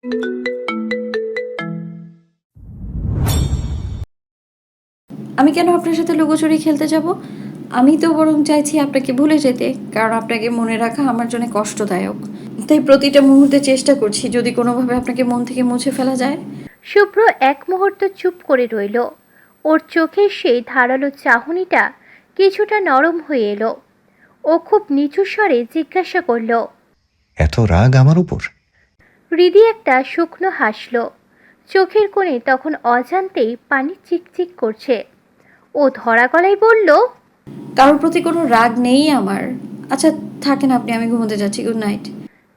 আমি কেন আপনার সাথে লুকোচুরি খেলতে যাব? আমি তো বরং চাইছি আপনাকে ভুলে যেতে, কারণ আপনাকে মনে রাখা আমার জন্য কষ্টদায়ক। তাই প্রতিটা মুহূর্তে চেষ্টা করছি যদি কোনোভাবে আপনাকে মন থেকে মুছে ফেলা যায়। শুভ্র এক মুহূর্ত চুপ করে রইল। ওর চোখের সেই ধারালো চাহনিটা কিছুটা নরম হয়ে এলো। ও খুব নিচু স্বরে জিজ্ঞাসা করল। এত রাগ আমার উপর? হৃদি একটা শুকনো হাসল। চোখের কোণে তখন অজান্তেই পানি চিকচিক করছে। ও ধরা গলায় বলল, কারোর প্রতি কোনো রাগ নেই আমার। আচ্ছা, থাকেন আপনি, আমি ঘুমোতে যাচ্ছি। Good night.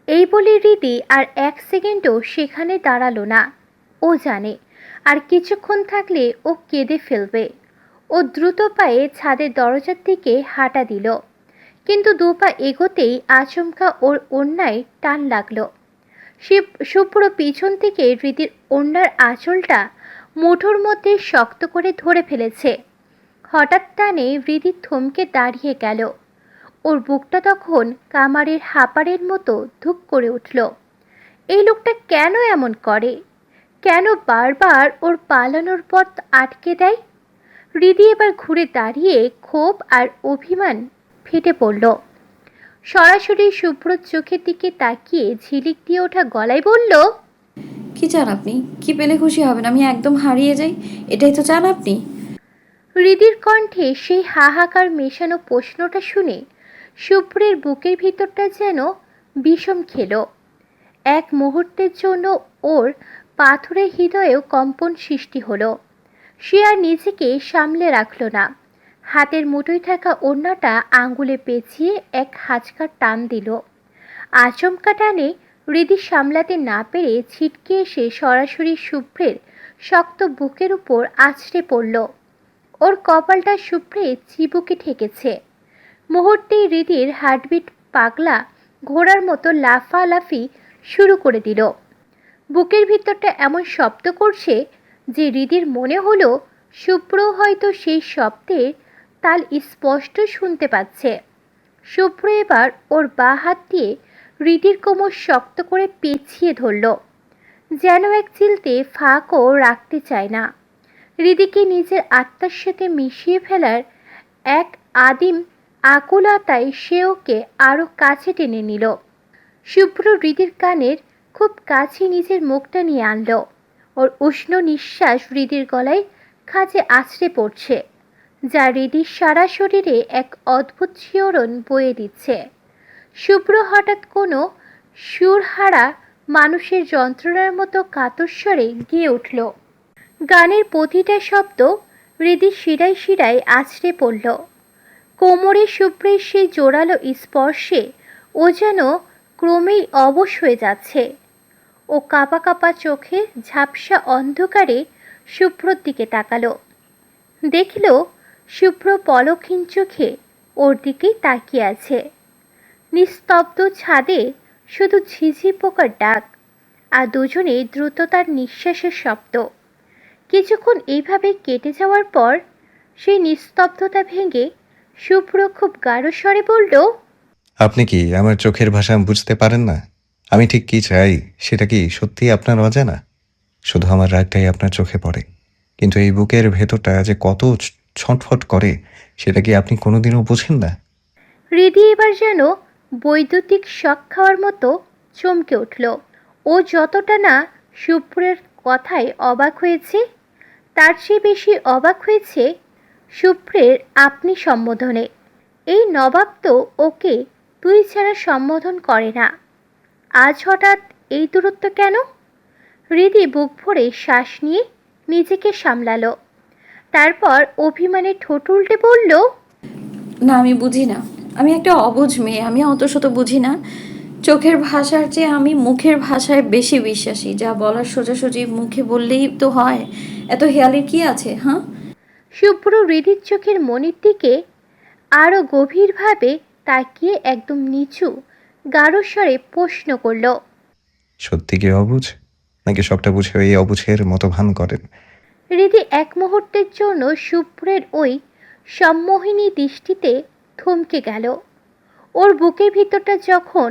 এই বলে হৃদি আর এক সেকেন্ডও সেখানে দাঁড়ালো না। ও জানে আর কিছুক্ষণ থাকলে ও কেঁদে ফেলবে। ও দ্রুত পায়ে ছাদের দরজার দিকে হাঁটা দিল, কিন্তু দু পা এগোতেই আচমকা ওর ওড়নায় টান লাগলো। শুভ্র পিছন থেকে হৃদির ওড়নার আঁচলটা মুঠোর মধ্যে শক্ত করে ধরে ফেলেছে। হঠাৎ টানে হৃদি থমকে দাঁড়িয়ে গেল। ওর বুকটা তখন কামারের হাঁপাড়ের মতো ধুপ করে উঠল। এই লোকটা কেন এমন করে? কেন বারবার ওর পালানোর পথ আটকে দেয়? হৃদি এবার ঘুরে দাঁড়িয়ে ক্ষোভ আর অভিমান ফেটে পড়ল। সরাসরি শুভ্রর চোখের দিকে তাকিয়ে ঝিলিক দিয়ে ওঠা গলায় বলল, কি চান আপনি? কি পেলে খুশি হবেন? আমি একদম হারিয়ে যাই, এটাই তো চান আপনি? হৃদির কণ্ঠে সেই হাহাকার মেশানো প্রশ্নটা শুনে শুভ্রের বুকের ভিতরটা যেন বিষম খেল। এক মুহূর্তের জন্য ওর পাথরের হৃদয়েও কম্পন সৃষ্টি হলো। সে আর নিজেকে সামলে রাখল না। হাতের মুঠোয় থাকা ওড়নাটা আঙ্গুলে পেঁচিয়ে এক হাঁচকার টান দিল। আচমকা টানে হৃদি সামলাতে না পেরে ছিটকে এসে সরাসরি শুভ্রের শক্ত বুকের উপর আছড়ে পড়ল। ওর কপালটা শুভ্রে চিবুকে ঠেকেছে। মুহূর্তেই হৃদির হার্টবিট পাগলা ঘোড়ার মতো লাফালাফি শুরু করে দিল। বুকের ভিতরটা এমন শব্দ করছে যে হৃদির মনে হলো শুভ্র হয়তো সেই শব্দের তাল স্পষ্ট শুনতে পাচ্ছে। শুভ্র এবার ওর বাঁ হাত দিয়ে হৃদির কোমর শক্ত করে পেঁচিয়ে ধরল, যেন এক চিলতে ফাঁকও রাখতে চায় না। হৃদিকে নিজের আত্মার সাথে মিশিয়ে ফেলার এক আদিম আকুলতায় সে ওকে আরও কাছে টেনে নিল। শুভ্র হৃদির কানের খুব কাছে নিজের মুখটা নিয়ে আনল। ওর উষ্ণ নিঃশ্বাস হৃদির গলায় খাঁজে আছড়ে পড়ছে, যা হৃদির সারা শরীরে এক অদ্ভুত শিহরণ বয়ে দিচ্ছে। শুভ্র হঠাৎ কোনো সুরহারা মানুষের যন্ত্রণার মতো কাতর স্বরে গেয়ে উঠল। গানের প্রতিটা শব্দ হৃদির শিরায় শিরায় আছড়ে পড়ল। কোমরে শুভ্রের সেই জোরালো স্পর্শে ও যেন ক্রমেই অবশ হয়ে যাচ্ছে। ও কাঁপা কাঁপা চোখে ঝাপসা অন্ধকারে শুভ্রর দিকে তাকালো। দেখল শুভ্র পলকহীন চোখে ওর দিকেই তাকিয়ে আছে। নিস্তব্ধ ছাদে শুধু ঝিঝি পোকার ডাক আর দুজনে দ্রুততার নিঃশ্বাসের শব্দ। কিছুক্ষণ এইভাবে কেটে যাওয়ার পর সেই নিস্তব্ধতা ভেঙে শুভ্র খুব গাঢ় স্বরে বলল, আপনি কি আমার চোখের ভাষা বুঝতে পারেন না? আমি ঠিক কি চাই সেটা কি সত্যিই আপনার অজানা? শুধু আমার রাগটাই আপনার চোখে পড়ে, কিন্তু এই বুকের ভেতরটা যে কত ছটফট করে সেটা কি আপনি কোনোদিনও বোঝেন না? হৃদি এবার যেন বৈদ্যুতিক শক খাওয়ার মতো চমকে উঠল। ও যতটা না শুভ্রের কথায় অবাক হয়েছে, তার চেয়ে বেশি অবাক হয়েছে শুভ্রের আপনি সম্বোধনে। এই নবাব তো ওকে তুই ছাড়া সম্বোধন করে না। আজ হঠাৎ এই দূরত্ব কেন? হৃদি বুক ভরে শ্বাস নিয়ে নিজেকে সামলালো। তারপর অভিমানে ঠোঁট উল্টে বলল, না, আমি বুঝি না। আমি একটা অবুঝ মেয়ে, আমি অত শত বুঝি না। চোখের ভাষার চেয়ে আমি মুখের ভাষায় বেশি বিশ্বাসী। যা বলার সোজাসুজি মুখে বললেই তো হয়। এত হেয়ালির কি আছে, হ্যাঁ? শুভ্র হৃদির চোখের মনির দিকে আরও গভীরভাবে তাকিয়ে একদম নিচু গাঢ় স্বরে প্রশ্ন করল। সত্যি কি অবুঝ, নাকি সবটা বুঝে এই অবুঝের মতো ভান করেন? হৃদি এক মুহূর্তের জন্য শুভ্রের ওই সম্মোহিনী দৃষ্টিতে থমকে গেল। ওর বুকের ভিতরটা যখন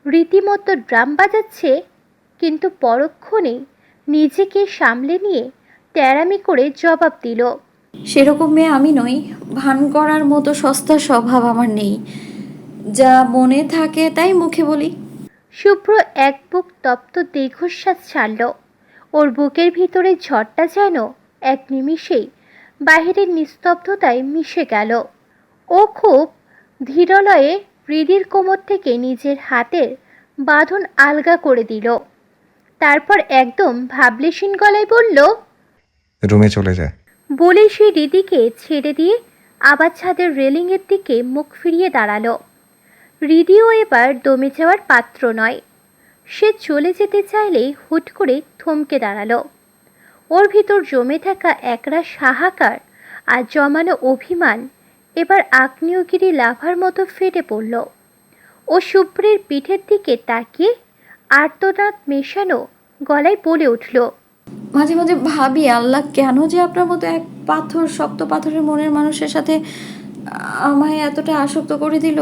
রীতিমতো ড্রাম বাজাচ্ছে, কিন্তু পরক্ষণেই নিজেকে সামলে নিয়ে তেড়ামি করে জবাব দিল। সেরকম মেয়ে আমি নই। ভান করার মতো সস্তা স্বভাব আমার নেই। যা মনে থাকে তাই মুখে বলি। শুভ্র এক বুক তপ্ত দীর্ঘশ্বাস ছাড়ল। ওর বুকের ভিতরে ঝড়টা যেন এক নিমিষেই বাহিরের নিস্তব্ধতায় মিশে গেল। ও খুব ধীরলয়ে হৃদির কোমর থেকে নিজের হাতের বাঁধন আলগা করে দিল। তারপর একদম ভাবলেশীন গলায় বলল, রুমে চলে যা। বলে সে হৃদিকে ছেড়ে দিয়ে আবার ছাদের রেলিংয়ের দিকে মুখ ফিরিয়ে দাঁড়ালো। হৃদিও এবার দমে যাওয়ার পাত্র নয়। সে চলে যেতে চাইলেই হুট করে থমকে দাঁড়ালো। ওর ভিতর জমে থাকা একরাশ হাহাকার আর জমানো অভিমান এবার আগ্নেয়গিরি লাভার মতো ফেটে পড়ল। ও শুভ্রের পিঠের দিকে তাকিয়ে আর্তনাদ মেশানো গলায় বলে উঠল, মাঝে মাঝে ভাবি আল্লাহ কেন যে আপনার মতো এক পাথর, শক্ত পাথরের মনের মানুষের সাথে আমায় এতটা আসক্ত করে দিল,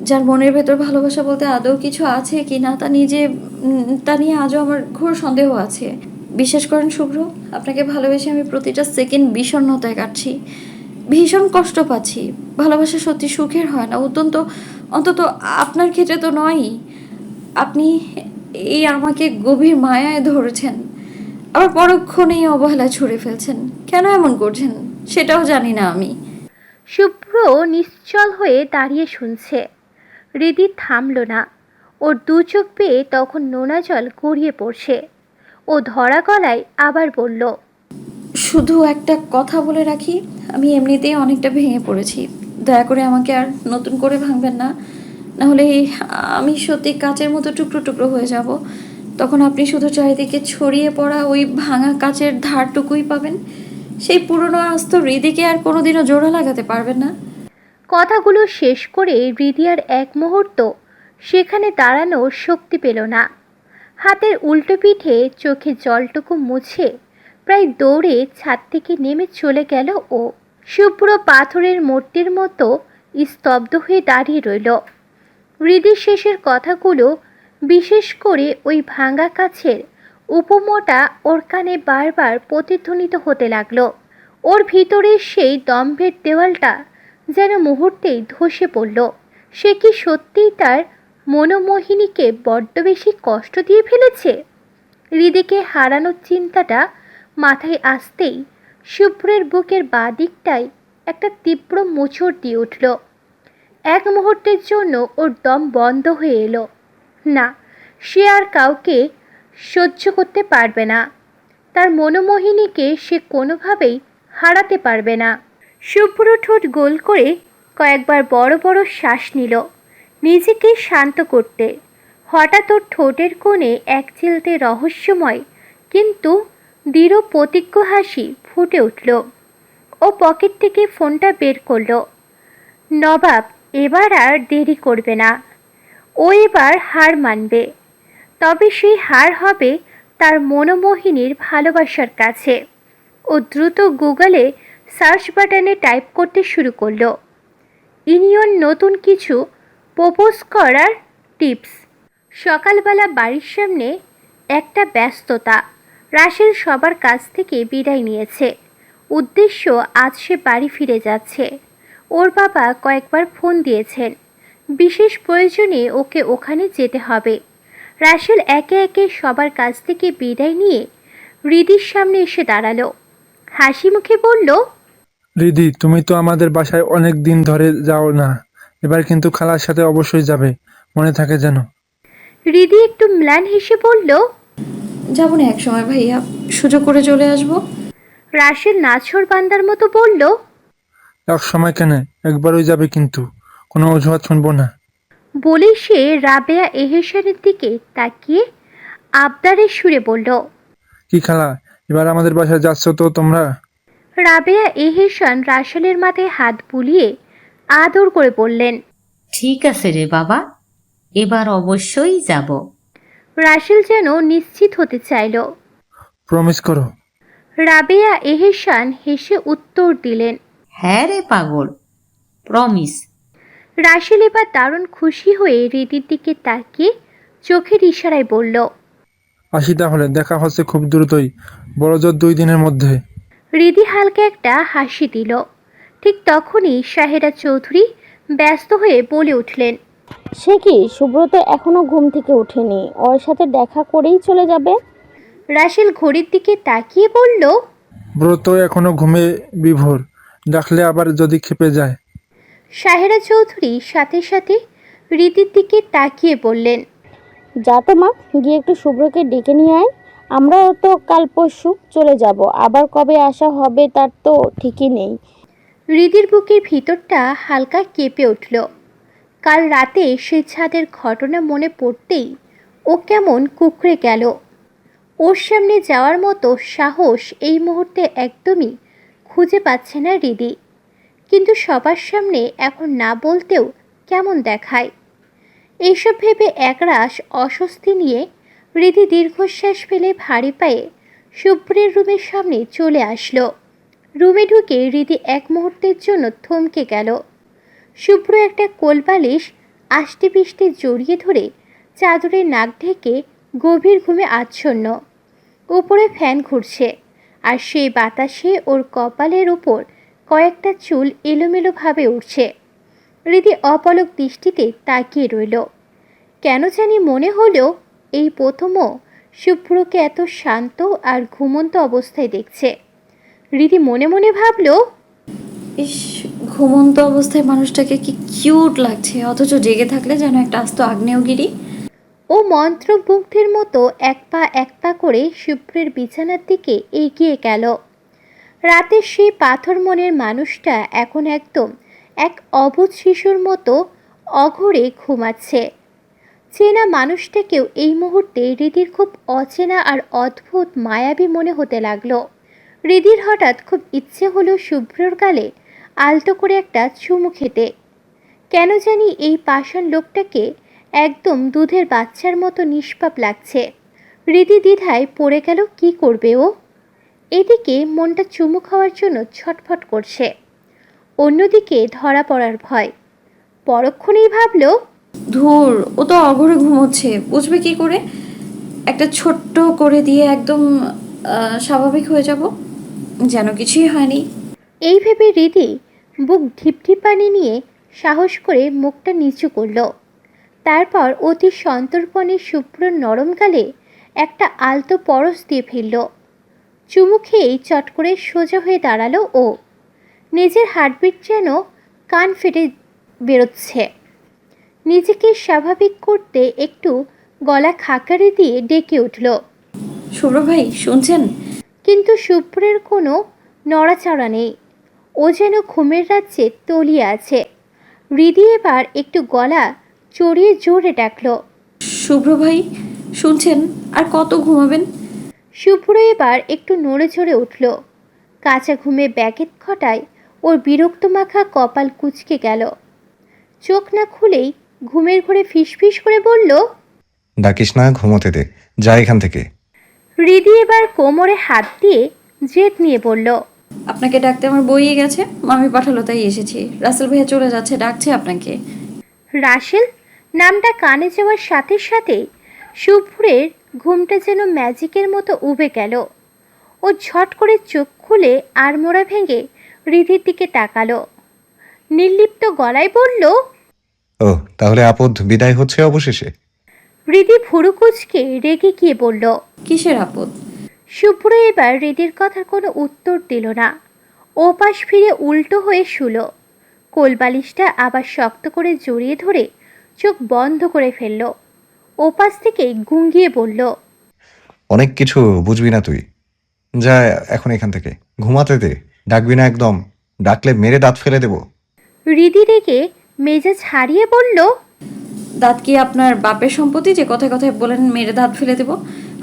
যার মনের ভেতর ভালোবাসা বলতে আদৌ কিছু আছে কি না তা নিয়ে আজও আমার ঘোর সন্দেহ আছে। বিশ্বাস করেন শুভ্র, আপনাকে ভালোবেসে আমি প্রতিটা সেকেন্ড বিষণ্ণতায় কাটছি, ভীষণ কষ্ট পাচ্ছি। ভালোবাসা সত্যি সুখের হয় না, অন্তত আপনার ক্ষেত্রে তো নয়ই। আপনি এই আমাকে গভীর মায়ায় ধরেছেন, আবার পরক্ষণেই অবহেলা ছুড়ে ফেলছেন। কেন এমন করছেন সেটাও জানি না আমি। শুভ্র নিশ্চল হয়ে দাঁড়িয়ে শুনছে। হৃদি থামল না। ওর দু চোখ বেয়ে তখন নোনা জল গড়িয়ে পড়ছে। ও ধরা গলায় আবার বলল, শুধু একটা কথা বলে রাখি, আমি এমনিতেই অনেকটা ভেঙে পড়েছি। দয়া করে আমাকে আর নতুন করে ভাঙবেন না, নাহলে আমি সত্যি কাচের মতো টুকরো টুকরো হয়ে যাব। তখন আপনি শুধু চারিদিকে ছড়িয়ে পড়া ওই ভাঙা কাচের ধারটুকুই পাবেন। সেই পুরনো আস্ত হৃদিকে আর কোনোদিনও জোড়া লাগাতে পারবেন না। কথাগুলো শেষ করে হৃদি আর এক মুহূর্ত সেখানে দাঁড়ানোর শক্তি পেল না। হাতের উল্টো পিঠে চোখে জলটুকু মুছে প্রায় দৌড়ে ছাদ থেকে নেমে চলে গেল ও। শুভ্র পাথরের মূর্তির মতো স্তব্ধ হয়ে দাঁড়িয়ে রইল। হৃদির শেষের কথাগুলো, বিশেষ করে ওই ভাঙা কাছের উপমোটা, ওর কানে বারবার প্রতিধ্বনিত হতে লাগলো। ওর ভিতরে সেই দম্ভের দেওয়ালটা যেন মুহূর্তেই ধসে পড়ল। সে কি সত্যিই তার মনোমোহিনীকে বড্ড বেশি কষ্ট দিয়ে ফেলেছে? হৃদিকে হারানোর চিন্তাটা মাথায় আসতেই শুভ্রের বুকের বাঁ দিকটায় একটা তীব্র মোচড় দিয়ে উঠল। এক মুহূর্তের জন্য ওর দম বন্ধ হয়ে এলো। না, সে আর কাউকে সহ্য করতে পারবে না। তার মনোমোহিনীকে সে কোনোভাবেই হারাতে পারবে না। শুভ্র ঠোঁট গোল করে কয়েকবার বড় বড় শ্বাস নিল নিজেকে শান্ত করতে। হঠাৎ ওর ঠোঁটের কোণে এক চিলতে রহস্যময় কিন্তু দৃঢ় প্রতিজ্ঞ হাসি ফুটে উঠল। ও পকেট থেকে ফোনটা বের করলো। নবাব এবার আর দেরি করবে না। ও এবার হার মানবে, তবে সেই হার হবে তার মনোমোহিনীর ভালোবাসার কাছে। ও দ্রুত গুগলে সার্চ বাটনে টাইপ করতে শুরু করলো, ইনিয়ন নতুন কিছু প্রপোজ করার টিপস। সকালবেলা বাড়ির সামনে একটা ব্যস্ততা। রাসেল সবার কাছ থেকে বিদায় নিয়েছে। উদ্দেশ্য আজ সে বাড়ি ফিরে যাচ্ছে। ওর বাবা কয়েকবার ফোন দিয়েছেন, বিশেষ প্রয়োজনে ওকে ওখানে যেতে হবে। রাসেল একে একে সবার কাছ থেকে বিদায় নিয়ে হৃদির সামনে এসে দাঁড়ালো। হাসি মুখে বলল, রিদি, তুমি তো আমাদের বাসায় অনেক দিন ধরে যাও না, এবার কিন্তু খালার সাথে অবশ্যই যাবে, মনে থাকে যেন। হৃদি একটু ম্লান হেসে বলল, যাবো না এক সময় ভাইয়া, সুযোগ করে চলে আসবো। রাসেল নাছোড় বান্দার মতো বলল, এক সময় কেন, একবারই যাবে কিন্তু, কোনো অজুহাত শুনবো না। বলে সে রাবেয়া এহেসানের দিকে তাকিয়ে আবদারের সুরে বলল, কি খালা, এবার আমাদের বাসায় যাচ্ছ তো তোমরা? রাবেয়া এহেসান রাসেলের মাথায় হাত বুলিয়ে আদর করে বললেন, ঠিক আছে রে বাবা, এবার অবশ্যই যাব। রাসেল যেন নিশ্চিত হতে চাইল। প্রমিস করো। রাবেয়া এহেসান হেসে উত্তর দিলেন, হ্যাঁ রে পাগল, প্রমিস। রাসেল এবার দারুণ খুশি হয়ে হৃদির দিকে তাকিয়ে চোখের ইশারায় বলল, আসি তাহলে, দেখা হচ্ছে খুব দ্রুতই, বড়জোর 2 দিনের মধ্যে। হৃদি হালকা একটা হাসি দিল। ঠিক তখনই শাহেরা চৌধুরী ব্যস্ত হয়ে বলে উঠলেন, সে কি, সুব্রত এখনো ঘুম থেকে ওঠেনি? ওর সাথে দেখা করেই চলে যাবে? রাসেল ঘড়ির দিকে তাকিয়ে বলল। ব্রত এখনো ঘুমে বিভোর, ডাকলে আবার যদি খেপে যায়। শাহেরা চৌধুরী সাথে সাথে হৃদির দিকে তাকিয়ে বললেন, যা তো মা, গিয়ে একটু শুভ্রকে ডেকে নিয়ে আয়। আমরাও তো কাল পরশু চলে যাব, আবার কবে আসা হবে তার তো ঠিকই নেই। হৃদির বুকের ভিতরটা হালকা কেঁপে উঠল। কাল রাতে সে ছাদের ঘটনা মনে পড়তেই ও কেমন কুঁকড়ে গেল। ওর সামনে যাওয়ার মতো সাহস এই মুহূর্তে একদমই খুঁজে পাচ্ছে না হৃদি। কিন্তু সবার সামনে এখন না বলতেও কেমন দেখায়। এইসব ভেবে একরাশ অস্বস্তি নিয়ে হৃদি দীর্ঘশ্বাস ফেলে ভারী পায়ে শুভ্রের রুমের সামনে চলে আসলো। রুমে ঢুকে হৃদি এক মুহূর্তের জন্য থমকে গেল। শুভ্র একটা কোলবালিশ আষ্টে পিষ্টে জড়িয়ে ধরে চাদরে নাক ঢেকে গভীর ঘুমে আচ্ছন্ন। উপরে ফ্যান ঘুরছে আর সেই বাতাসে ওর কপালের উপর কয়েকটা চুল এলোমেলোভাবে উঠছে। হৃদি অপলক দৃষ্টিতে তাকিয়ে রইল। কেন জানি মনে হলো এই প্রথমও শুভ্রকে এত শান্ত আর ঘুমন্ত অবস্থায় দেখছে। হৃদি মনে মনে ভাবল, ইস, ঘুমন্ত অবস্থায় মানুষটাকে কি কিউট লাগছে, অথচ জেগে থাকলে যেন একটা আস্ত আগ্নেয়গিরি। ও মন্ত্রমুগ্ধের মতো এক পা করে শুভ্রের বিছানার দিকে এগিয়ে গেল। রাতের সেই পাথর মনের মানুষটা এখন একদম এক অবুঝ শিশুর মতো অঘরে ঘুমাচ্ছে। চেনা মানুষটাকেও এই মুহূর্তে হৃদির খুব অচেনা আর অদ্ভুত মায়াবী মনে হতে লাগলো। হৃদির হঠাৎ খুব ইচ্ছে হলো শুভ্রর গালে আলতো করে একটা চুমু খেতে। কেন জানি এই পাষাণ লোকটাকে একদম দুধের বাচ্চার মতো নিষ্পাপ লাগছে। হৃদি দ্বিধায় পড়ে গেল কি করবে ও। এদিকে মনটা চুমু খাওয়ার জন্য ছটফট করছে, অন্যদিকে ধরা পড়ার ভয়। পরক্ষণেই ভাবল, ধুর, ও তো অঘরে ঘুমোচ্ছে, বুঝবে কি করে? একটা ছোট্ট করে দিয়ে একদম স্বাভাবিক হয়ে যাব, যেন কিছুই হয়নি। এই ভেবে হৃদি বুক ঢিপঢিপানি নিয়ে সাহস করে মুখটা নিচু করল। তারপর অতি সন্তর্পণে শুভ্র নরম গালে একটা আলতো পরশ দিয়ে ফেলল। চুমু খেয়েই চট করে সোজা হয়ে দাঁড়ালো ও। নিজের হার্টবিট যেন কান ফেটে বেরোচ্ছে। নিজেকে স্বাভাবিক করতে একটু গলা খাকারি দিয়ে ডেকে উঠল। শুভ্র ভাই, শুনছেন? কিন্তু শুভ্রের কোনো নড়াচড়া নেই। ও যেন ঘুমের রাজ্যে তলিয়ে আছে। হৃদি এবার একটু গলা চড়িয়ে জোরে ডাকল, শুভ্র ভাই, শুনছেন? আর কত ঘুমাবেন? শুভ্র এবার একটু নড়ে চড়ে উঠল। কাঁচা ঘুমে ব্যাঘাত ঘটায় ওর বিরক্ত মাখা কপাল কুঁচকে গেল। চোখ না খুলেই ঘুমের ঘোরে ফিসফিস করে বলল, ডাকিস না, ঘুমোতে দে, যা এখান থেকে। হৃদি এবার কোমরে হাত দিয়ে জেদ নিয়ে বলল, আপনাকে ডাকতে আমার বইয়ে গেছে, মামি পাঠালো তাই এসেছি। রাসেল ভাইয়া চলে যাচ্ছে, ডাকছে আপনাকে। রাসেল নামটা কানে যাওয়ার সাথে সাথে শুভ্রের ঘুমটা যেন ম্যাজিকের মতো উবে গেল। ও ঝট করে চোখ খুলে আড়মোড়া ভেঙে হৃদির দিকে তাকালো। নির্লিপ্ত গলায় বলল, ও, তাহলে আপদ বিদায় হচ্ছে অবশেষে। হৃদি ভুরু কুঁচকে রেগে গিয়ে বলল। কিসের আপদ? শুভ্র এবার হৃদির কথার কোনো উত্তর দিল না। ওপাশ ফিরে উল্টো হয়ে শুলো। কোলবালিশটা আবার শক্ত করে জড়িয়ে ধরে চোখ বন্ধ করে ফেলল। ওপাশ থেকে গুঙ্গিয়ে বলল, অনেক কিছু বুঝবি না তুই, যা এখন এখান থেকে, ঘুমাতে দে, ডাকবি না একদম, ডাকলে মেরে দাঁত ফেলে দেবো। হৃদি রেগে মেজাজ হারিয়ে বলল, দাঁত কি আপনার বাপের সম্পত্তি যে কথায় কথায় বলেন মেরে দাঁত ফেলে দেবো?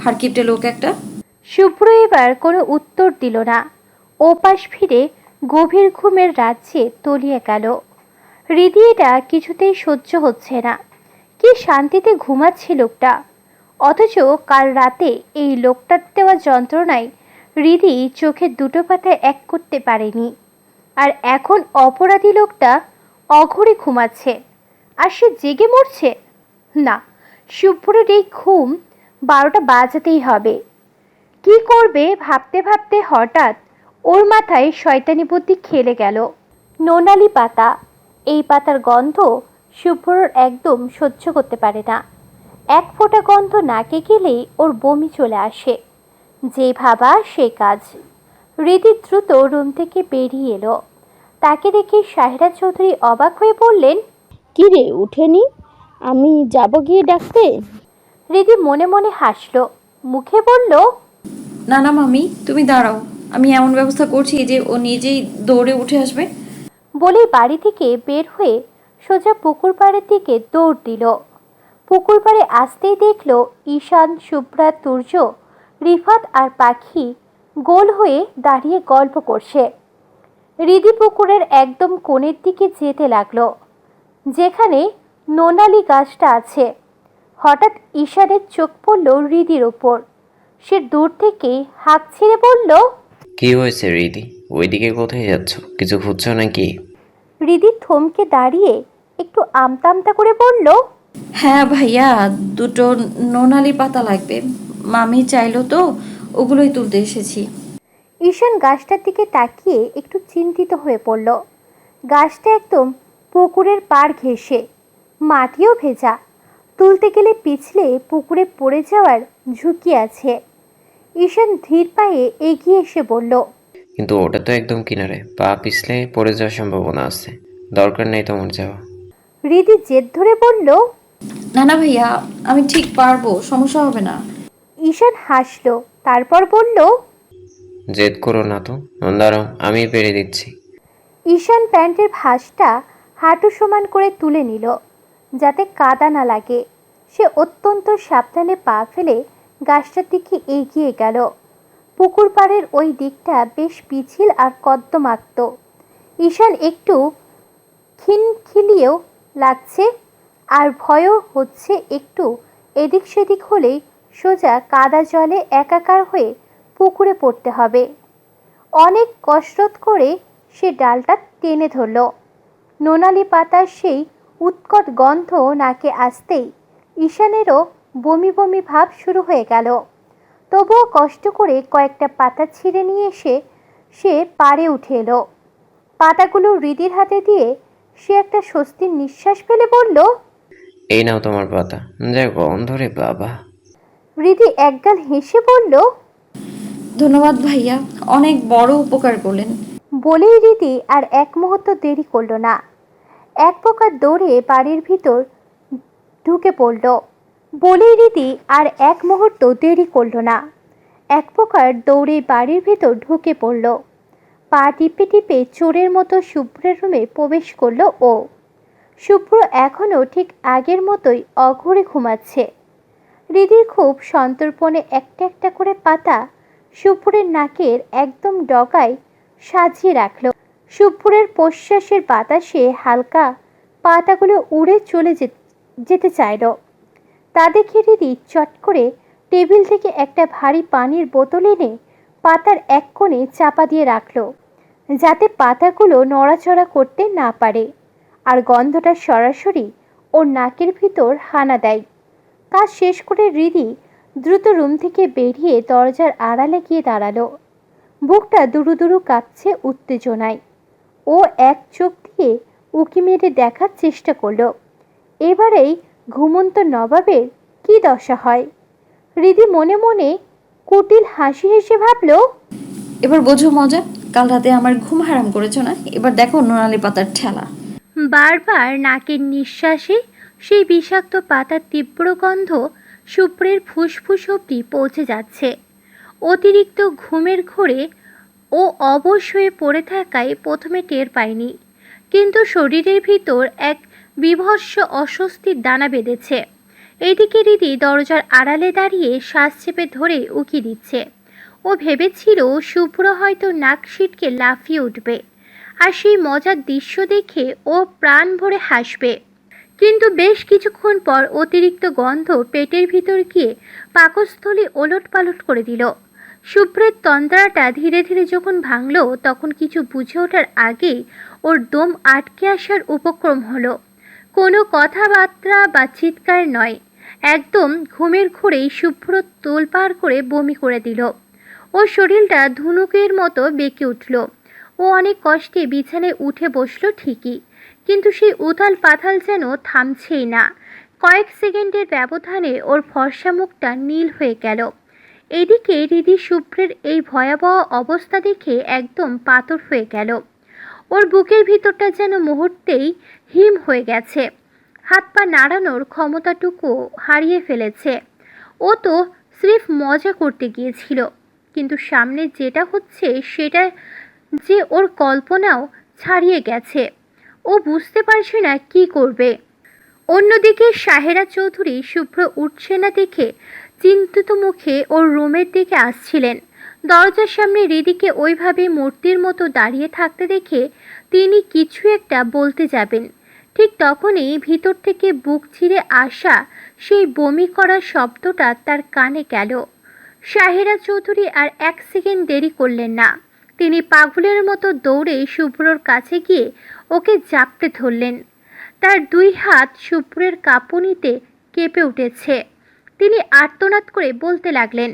হারকিপটে লোক একটা। শুভ্র এবার কোনো উত্তর দিল না। ওপাশ ফিরে গভীর ঘুমের রাজ্যে তলিয়ে গেল। হৃদি এটা কিছুতেই সহ্য হচ্ছে না। কি শান্তিতে ঘুমাচ্ছে লোকটা, অথচ কাল রাতে এই লোকটার দেওয়া যন্ত্রণায় হৃদি চোখের দুটো পাতায় এক করতে পারেনি। আর এখন অপরাধী লোকটা অঘরে ঘুমাচ্ছে আর সে জেগে মরছে। না, শুভ্রের এই ঘুম 12টা বাজাতেই হবে। কি করবে ভাবতে ভাবতে হঠাৎ ওর মাথায় শয়তানি বুদ্ধি খেলে গেল। নোনালি পাতা, এই পাতার গন্ধ শুভ্রর একদম সহ্য করতে পারে না। এক ফোঁটা গন্ধ নাকে গেলেই ওর বমি চলে আসে। যে ভাবা সে কাজ। হৃদি দ্রুত রুম থেকে বেরিয়ে এলো। তাকে দেখে সাহেরা চৌধুরী অবাক হয়ে বললেন, কি রে, উঠেনি? আমি যাব গিয়ে ডাকতে? হৃদি মনে মনে হাসলো, মুখে বলল, না না মামি, তুমি দাঁড়াও, আমি এমন ব্যবস্থা করছি যে ও নিজেই দৌড়ে উঠে আসবে। বলেই বাড়ি থেকে বের হয়ে সোজা পুকুর পাড়ের দিকে দৌড় দিল। পুকুর পাড়ে আসতেই দেখলো ঈশান, শুভ্রা, তুর্য, রিফাত আর পাখি গোল হয়ে দাঁড়িয়ে গল্প করছে। হৃদি পুকুরের একদম কোণের দিকে যেতে লাগলো, যেখানে নোনালি গাছটা আছে। হঠাৎ ঈশানের চোখ পড়ল হৃদির ওপর। সে দূর থেকে হাঁক ছেড়ে বলল, কি হয়েছে রিদি? ওইদিকে কোথায় যাচ্ছ? কিছু খুঁজছো নাকি? হৃদি থমকে দাঁড়িয়ে একটু আমতা আমতা করে বলল, হ্যাঁ ভাইয়া, দুটো নোনালি পাতা লাগবে, মামি চাইলো তো, ওগুলোই তুলতে এসেছি। ঈশান গাছটার দিকে তাকিয়ে একটু চিন্তিত হয়ে পড়ল। গাছটা একদম পুকুরের পাড় ঘেঁষে, মাটিও ভেজা। তুলতে গেলে পিছলে পুকুরে পড়ে যাওয়ার ঝুঁকি আছে। ঈশান ধীর পায়ে এগিয়ে এসে বলল, কিন্তু ওটা তো একদম কিনারে, পা পিছলে পড়ে যাওয়ার সম্ভাবনা আছে। দরকার নেই তোমার যাওয়া। হৃদি জেদ ধরে বলল। না না ভাইয়া, আমি ঠিক পারবো, সমস্যা হবে না। ঈশান হাসলো, তারপর বলল, জেদ করো না তো, দাঁড়াও আমি পেরে দিচ্ছি। ঈশান প্যান্টের ভাঁজটা হাঁটু সমান করে তুলে নিল, যাতে কাদা না লাগে। সে অত্যন্ত সাবধানে পা ফেলে গাছটার দিকে এগিয়ে গেল। পুকুর পাড়ের ওই দিকটা বেশ পিছিল আর কর্দমাক্ত। ঈশান একটু খিনখিলিয়েও লাগছে, আর ভয়ও হচ্ছে একটু এদিক সেদিক হলেই সোজা কাদা জলে একাকার হয়ে পুকুরে পড়তে হবে। অনেক কসরত করে সে ডালটা টেনে ধরল। নোনালি পাতার সেই উৎকট গন্ধ নাকে আসতেই ঈশানেরও বমি বমি ভাব শুরু হয়ে গেল। তবুও কষ্ট করে কয়েকটা পাতা ছিঁড়ে নিয়ে এসে সে পাড়ে উঠে এলো। পাতাগুলো হৃদির হাতে দিয়ে সে একটা স্বস্তির নিঃশ্বাস ফেলে বলল, এই নাও তোমার পাতা। যা গন্ধ রে বাবা। হৃদি একগাল হেসে বলল, ধন্যবাদ ভাইয়া, অনেক বড় উপকার করলেন। বলেই রীতি আর এক মুহূর্ত দেরি করল না। এক প্রকার দৌড়ে বাড়ির ভিতর ঢুকে পড়ল। বলেই রীতি আর এক মুহূর্ত দেরি করল না। এক প্রকার দৌড়ে বাড়ির ভিতর ঢুকে পড়ল। পা টিপে টিপে চোরের মতো শুভ্রের রুমে প্রবেশ করল ও। শুভ্র এখনও ঠিক আগের মতোই অঘরে ঘুমাচ্ছে। হৃদির খুব সন্তর্পণে একটা একটা করে পাতা শুভ্রের নাকের একদম ডগায় সাজিয়ে রাখল। শুভ্রের প্রশ্বাসের বাতাসে হালকা পাতাগুলো উড়ে চলে যেতে চাইল। তা দেখে হৃদি চট করে টেবিল থেকে একটা ভারী পানির বোতল এনে পাতার এক কোণে চাপা দিয়ে রাখল, যাতে পাতাগুলো নড়াচড়া করতে না পারে আর গন্ধটা সরাসরি ওর নাকের ভিতর হানা দেয়। কাজ শেষ করে হৃদি দ্রুত রুম থেকে বেরিয়ে দরজার আড়ালে গিয়ে দাঁড়ালো। বুকটা দুরু দুরু কাঁপছে উত্তেজনায়। ও এক চোখ দিয়ে উঁকি মেরে দেখার চেষ্টা করলো এবারেই ঘুমন্ত নবাবের কি দশা হয়। হৃদি মনে মনে কুটিল হাসি হেসে ভাবলো, এবার বোঝো মজা, কাল রাতে আমার ঘুম হারাম করেছো না, এবার দেখো নোনালি পাতার ঠেলা। বারবার নাকের নিঃশ্বাসে সেই বিষাক্ত পাতার তীব্র গন্ধ শুভ্রের ফুসফুস অবধি পৌঁছে যাচ্ছে। অতিরিক্ত ঘুমের ঘোরে ও অবশ হয়ে পড়ে থাকায় প্রথমে টের পায়নি, কিন্তু শরীরের ভিতর এক বীভৎস অস্বস্তির দানা বেঁধেছে। এইদিকে রীতি দরজার আড়ালে দাঁড়িয়ে শ্বাস চেপে ধরে উকি দিচ্ছে। ও ভেবেছিল শুভ্র হয়তো নাক সিটকে লাফিয়ে উঠবে আর সেই মজার দৃশ্য দেখে ও প্রাণ ভরে হাসবে। কিন্তু বেশ কিছুক্ষণ পর অতিরিক্ত গন্ধ পেটের ভিতর গিয়ে পাকস্থলী ওলটপালট করে দিল। শুভ্রের তন্দ্রাটা ধীরে ধীরে যখন ভাঙল, তখন কিছু বুঝে ওঠার আগেই ওর দম আটকে আসার উপক্রম হলো। কোনো কথাবার্তা বা চিৎকার নয়, একদম ঘুমের ঘোরেই শুভ্র তোলপাড় করে বমি করে দিল। ওর শরীরটা ধনুকের মতো বেঁকে উঠল। ও অনেক কষ্টে বিছানায় উঠে বসলো ঠিকই, কিন্তু সেই উথাল পাথাল যেন থামছেই না। কয়েক সেকেন্ডের ব্যবধানে ওর ফর্সা মুখটা নীল হয়ে গেল। এদিকে হৃদি শুভ্রের এই ভয়াবহ অবস্থা দেখে একদম পাথর হয়ে গেল। ওর বুকের ভিতরটা যেন মুহূর্তেই হিম হয়ে গেছে। হাত পা নাড়ানোর ক্ষমতাটুকু হারিয়ে ফেলেছে। ও তো স্রেফ মজা করতে গিয়েছিল, কিন্তু সামনে যেটা হচ্ছে সেটা যে ওর কল্পনাও ছাড়িয়ে গেছে। ও বুঝতে পারছে না কি করবে। অন্যদিকে সাহেরা চৌধুরী শুভ্র উঠছে না দেখে চিন্তিত মুখে ওর রুমের দিকে আসছিলেন। দরজার সামনে হৃদিকে ওইভাবে মূর্তির মতো দাঁড়িয়ে থাকতে দেখে তিনি কিছু একটা বলতে যাবেন, ঠিক তখনই ভিতর থেকে বুক চিরে আসা সেই বমি করা শব্দটা তার কানে গেল। সাহেরা চৌধুরী আর এক সেকেন্ড দেরি করলেন না। তিনি পাগলের মতো দৌড়ে শুভ্রর কাছে গিয়ে ওকে জাপটে ধরলেন। তার দুই হাত শুভ্রের কাঁপুনিতে কেঁপে উঠেছে। তিনি আর্তনাদ করে বলতে লাগলেন,